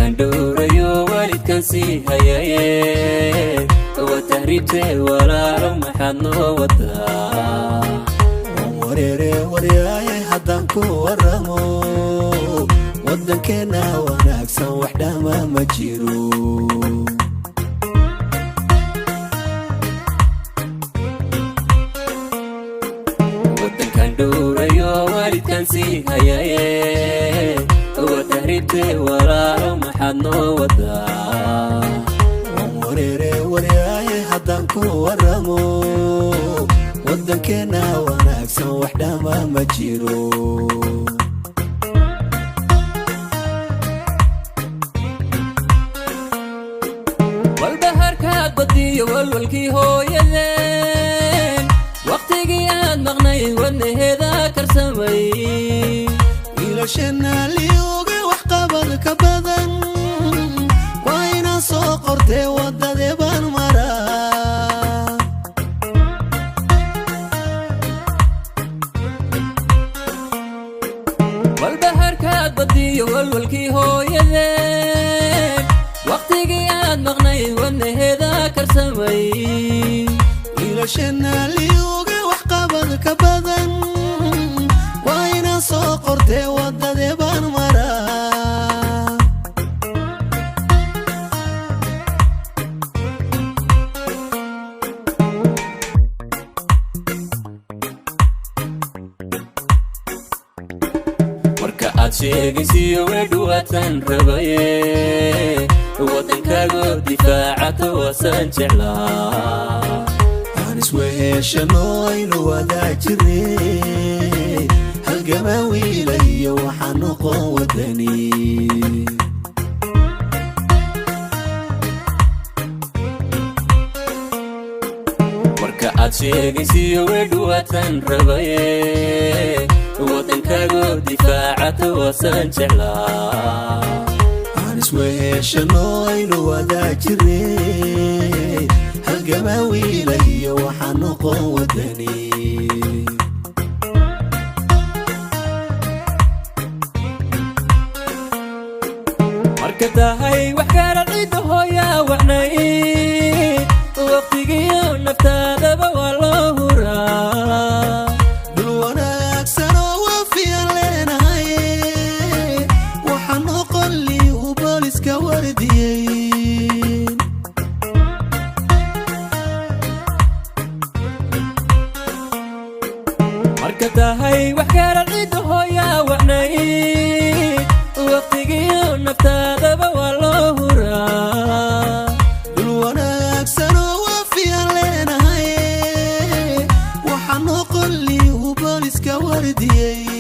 كان دوريو والد كان سي هيايه وتهريبتي ولا رمحان ودا وريري ورياي حدان كو ورمو ودن كنا وناكسن وحدا ما مجيرو ودن كان دوريو والد كان سي هيايه وتهريبتي ولا رمحان ودا وريري ورياي حدان كو ورمو ودن كنا وناكسن وحدا ما مجيرو والبهر كاد بدي والولكي هو يذين وقتي قياد مغني وانه ذاكر سمي إلى شنا ليوغي وحقبل كبدن وين سوقرتي وددي بالمرا والبهر كاد بدي والولكي هو يذين وقتي قياد مغني وانه ذاكر سمي إلى شنا ليوغي وحقبل كبدن وين سوقرتي وددي بالمرا marka aad sheegaysiyo wedhuwatan rabaye wadankaago difaacato wasan jeclaa aan isweheshano aynu wadaa jirnay halgama wiilayo waxaan noqon wadani marka aad sheegaysiyo wedhuwatan rabaye wadankaago difaacato wasan jeclaa aan isweheshano aynu wadaa jirnay halgama wiilayo waxaan noqon wadani marka tahay wax kala ciidda hooyaa wacnay waqtigiyo naftaadaba waa loo huraa dul wanaagsanoo waafiyan leenahay waxaan noqon lii u booliska wardiyey marka tahay wax kala ciidda hooyaa wacnay waqtigiyo naftaadaba waa loo huraa dul wanaagsanoo waafiyan leenahay waxaan noqon lii u booliska wardiyey